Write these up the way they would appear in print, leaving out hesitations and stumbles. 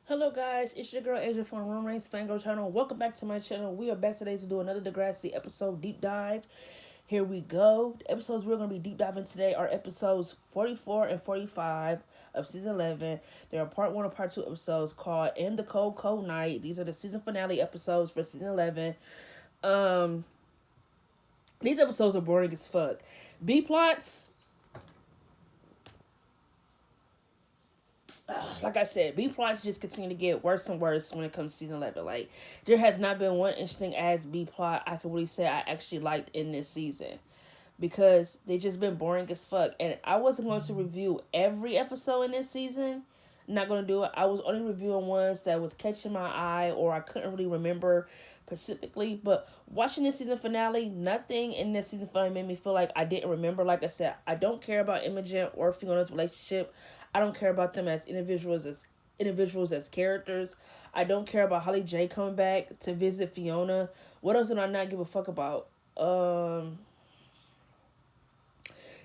Hello guys, it's your girl Asia from Room Reigns Fangirl channel. Welcome back to my channel. We are back today to do another Degrassi episode deep dive. Here we go. The episodes we're going to be deep diving today are episodes 44 and 45 of season 11. There are part 1 and part 2 episodes called In the Cold Cold Night. These are the season finale episodes for season 11. Um these episodes are boring as fuck. B plots, like I said, B plots just continue to get worse and worse when it comes to season 11. Like, there has not been one interesting ass B plot I could really say I actually liked in this season because they just been boring as fuck. And I wasn't going to review every episode in this season. Not going to do it. I was only reviewing ones that was catching my eye or I couldn't really remember specifically. But watching this season finale, nothing in this season finale made me feel like I didn't remember. Like I said, I don't care about Imogen or Fiona's relationship. I don't care about them as individuals as characters. I don't care about Holly J coming back to visit Fiona. What else did I not give a fuck about?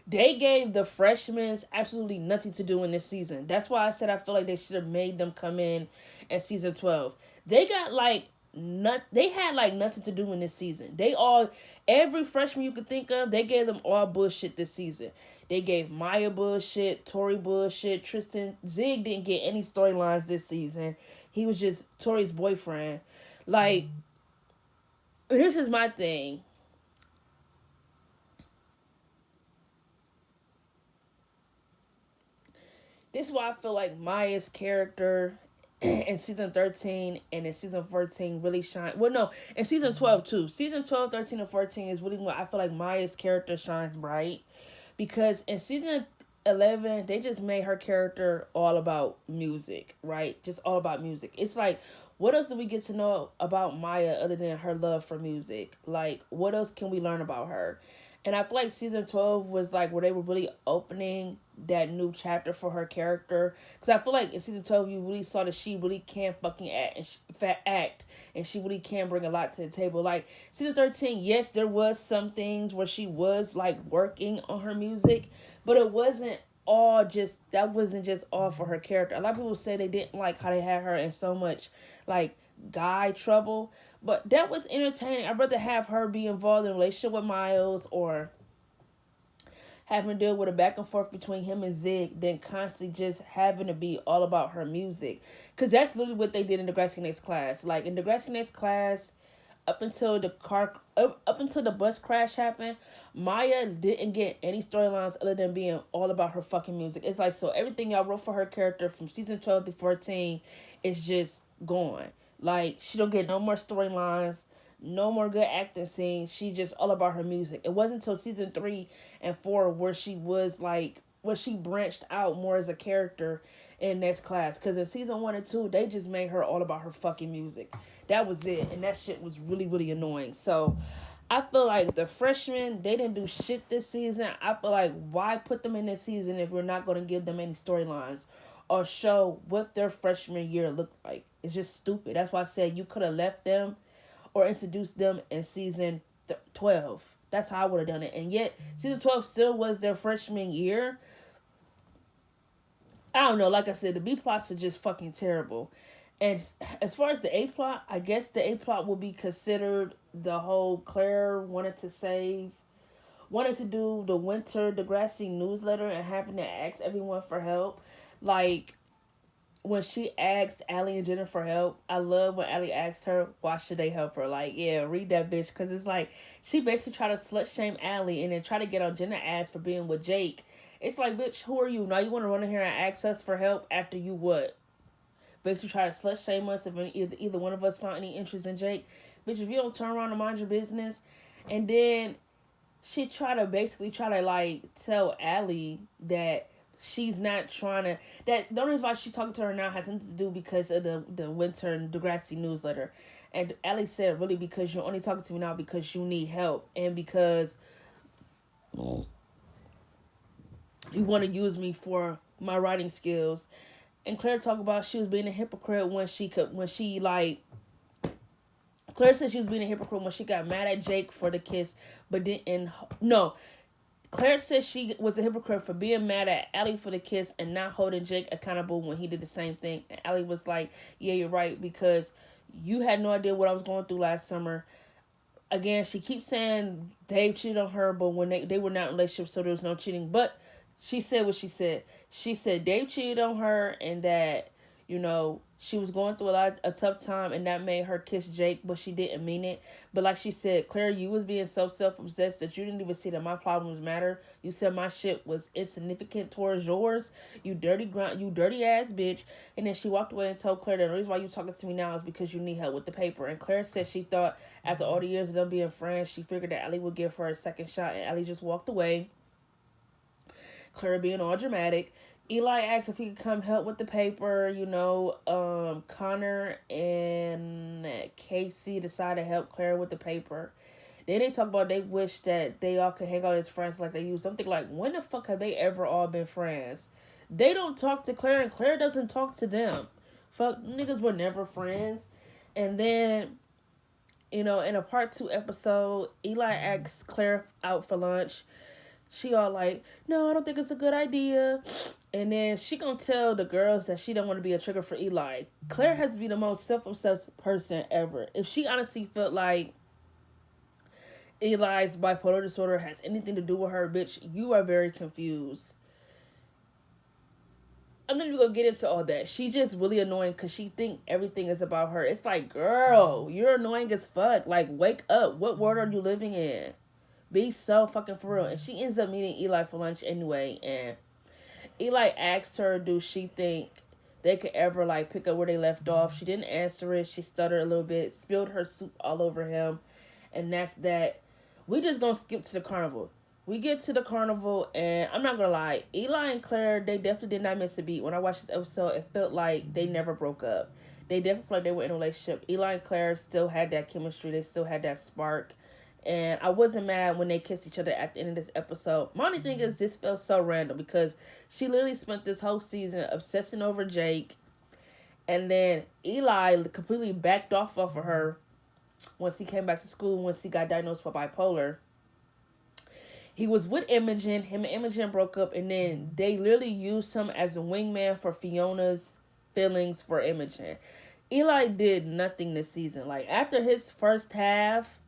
They gave the freshmen absolutely nothing to do in this season. That's why I said I feel like they should have made them come in at season 12. They got like they had like nothing to do in this season. Every freshman you could think of, they gave them all bullshit this season. They gave Maya bullshit, Tori bullshit, Tristan. Zig didn't get any storylines this season. He was just Tori's boyfriend. Like, this is my thing. This is why I feel like Maya's character in season 13 and in season 14 really shine. Well, no, in season 12 too. Season 12, 13, and 14 is really what I feel like Maya's character shines bright. Because in season 11, they just made her character all about music, right? Just all about music. It's like, what else do we get to know about Maya other than her love for music? Like, what else can we learn about her? And I feel like season 12 was like where they were really opening that new chapter for her character. Because I feel like in season 12, you really saw that she really can fucking act and she really can bring a lot to the table. Like season 13, yes, there was some things where she was like working on her music, but it wasn't that wasn't just all for her character. A lot of people say they didn't like how they had her in so much like guy trouble, but that was entertaining. I'd rather have her be involved in a relationship with Miles or having to deal with a back and forth between him and Zig than constantly just having to be all about her music. Because that's literally what they did in Degrassi Next Class. Like in Degrassi Next Class, up until the bus crash happened, Maya didn't get any storylines other than being all about her fucking music. It's like, so everything y'all wrote for her character from season 12 to 14 is just gone. Like, she don't get no more storylines, no more good acting scenes. She just all about her music. It wasn't until season 3 and 4 where she was like, where she branched out more as a character in Next Class. Because in season 1 and 2, they just made her all about her fucking music. That was it. And that shit was really, really annoying. So I feel like the freshmen, they didn't do shit this season. I feel like, why put them in this season if we're not going to give them any storylines or show what their freshman year looked like? It's just stupid. That's why I said you could have left them or introduced them in season 12. That's how I would have done it. And yet, season 12 still was their freshman year. I don't know. Like I said, the B plots are just fucking terrible. And as far as the A plot, I guess the A plot will be considered the whole Claire wanted to do the winter Degrassi newsletter and having to ask everyone for help. Like, when she asked Allie and Jenna for help, I love when Allie asked her, why should they help her? Like, yeah, read that bitch. Because it's like, she basically tried to slut shame Allie and then try to get on Jenna's ass for being with Jake. It's like, bitch, who are you? Now you want to run in here and ask us for help after you what? Basically try to slut shame us if either one of us found any interest in Jake. Bitch, if you don't turn around and mind your business. And then she try to like tell Allie that she's not trying to, that the only reason why she's talking to her now has something to do because of the winter Degrassi newsletter. And Allie said, really, because you're only talking to me now because you need help and because you want to use me for my writing skills. And Claire talked about she was being a hypocrite Claire said she was being a hypocrite when she got mad at Jake for the kiss, but didn't. No, Claire said she was a hypocrite for being mad at Allie for the kiss and not holding Jake accountable when he did the same thing. And Allie was like, yeah, you're right, because you had no idea what I was going through last summer. Again, she keeps saying Dave cheated on her, but when they were not in a relationship, so there was no cheating. But she said what she said. She said Dave cheated on her and that, she was going through a tough time and that made her kiss Jake, but she didn't mean it. But like she said, Claire, you was being so self-obsessed that you didn't even see that my problems matter. You said my shit was insignificant towards yours. You dirty ass bitch. And then she walked away and told Claire that the reason why you talking to me now is because you need help with the paper. And Claire said she thought after all the years of them being friends, she figured that Allie would give her a second shot, and Allie just walked away. Claire being all dramatic. Eli asked if he could come help with the paper. Connor and Casey decided to help Claire with the paper. Then they talk about they wish that they all could hang out as friends like they used to. I'm thinking, like, when the fuck have they ever all been friends? They don't talk to Claire and Claire doesn't talk to them. Fuck, niggas were never friends. And then, in a part 2 episode, Eli asks Claire out for lunch. She all like, no, I don't think it's a good idea. And then she gonna tell the girls that she don't want to be a trigger for Eli. Claire has to be the most self-obsessed person ever. If she honestly felt like Eli's bipolar disorder has anything to do with her, bitch, you are very confused. I'm not even gonna get into all that. She just really annoying because she think everything is about her. It's like, girl, you're annoying as fuck. Like, wake up. What world are you living in? Be so fucking for real. And she ends up meeting Eli for lunch anyway. And Eli asked her, do she think they could ever, like, pick up where they left off? She didn't answer it. She stuttered a little bit. Spilled her soup all over him. And that's that. We just gonna skip to the carnival. We get to the carnival. And I'm not gonna lie. Eli and Claire, they definitely did not miss a beat. When I watched this episode, it felt like they never broke up. They definitely felt like they were in a relationship. Eli and Claire still had that chemistry. They still had that spark. And I wasn't mad when they kissed each other at the end of this episode. My only thing is this felt so random because she literally spent this whole season obsessing over Jake. And then Eli completely backed off of her once he came back to school, once he got diagnosed with bipolar. He was with Imogen. Him and Imogen broke up. And then they literally used him as a wingman for Fiona's feelings for Imogen. Eli did nothing this season. Like, after his first half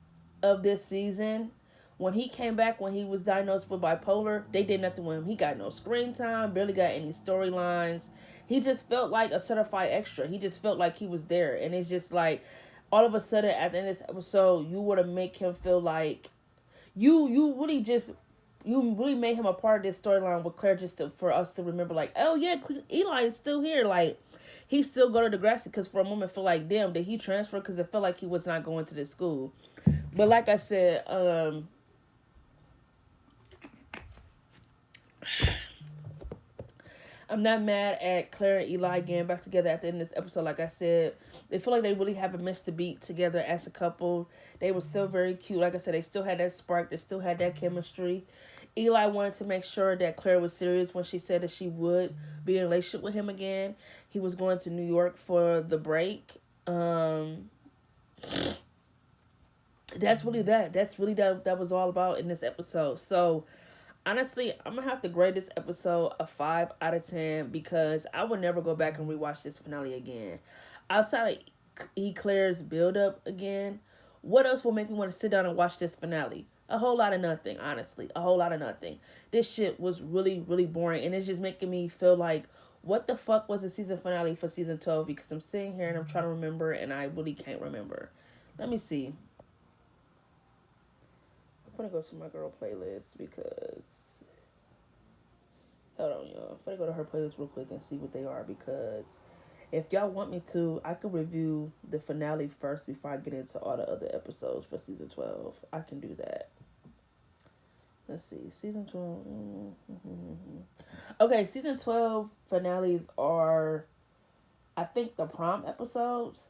of this season, when he came back, when he was diagnosed with bipolar, they did nothing with him. He got no screen time, barely got any storylines. He just felt like a certified extra. He just felt like he was there. And it's just like, all of a sudden at the end of this episode, you want to make him feel like you really made him a part of this storyline with Claire, just for us to remember, like, oh yeah, Eli is still here. Like, he still go to Degrassi, because for a moment I feel like, damn, did he transfer? Because it felt like he was not going to this school. But like I said, I'm not mad at Claire and Eli getting back together at the end of this episode. Like I said, they feel like they really haven't missed a beat together as a couple. They were still very cute. Like I said, they still had that spark. They still had that chemistry. Eli wanted to make sure that Claire was serious when she said that she would be in a relationship with him again. He was going to New York for the break. That's really that. That's really that was all about in this episode. So, honestly, I'm going to have to grade this episode a 5 out of 10 because I would never go back and rewatch this finale again. Outside of Claire's build-up again, what else will make me want to sit down and watch this finale? A whole lot of nothing, honestly. A whole lot of nothing. This shit was really, really boring, and it's just making me feel like, what the fuck was the season finale for season 12? Because I'm sitting here and I'm trying to remember, and I really can't remember. Let me see. I'm gonna go to my girl playlist because, hold on, y'all. I'm gonna go to her playlist real quick and see what they are, because if y'all want me to, I can review the finale first before I get into all the other episodes for season 12. I can do that. Let's see. Season 12. Okay, season 12 finales are, I think, the prom episodes.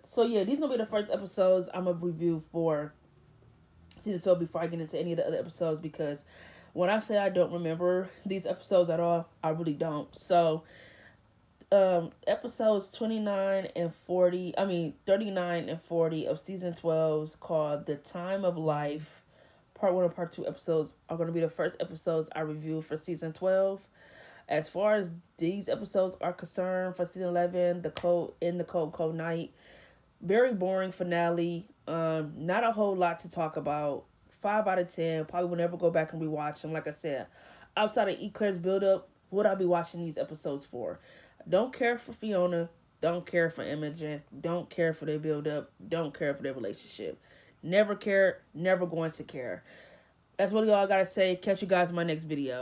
So yeah, these gonna be the first episodes I'm gonna review for season 12 before I get into any of the other episodes, because when I say I don't remember these episodes at all, I really don't. So episodes 39 and 40, 39 and 40 of season 12 is called The Time of Life, part 1 and part 2 episodes are going to be the first episodes I review for season 12. As far as these episodes are concerned, for season 11, the cold night, very boring finale. Not a whole lot to talk about. 5 out of 10. Probably will never go back and rewatch them. Like I said, outside of Eclair's build up, what I'll be watching these episodes for. Don't care for Fiona. Don't care for Imogen. Don't care for their build up. Don't care for their relationship. Never care. Never going to care. That's really all I gotta say. Catch you guys in my next video.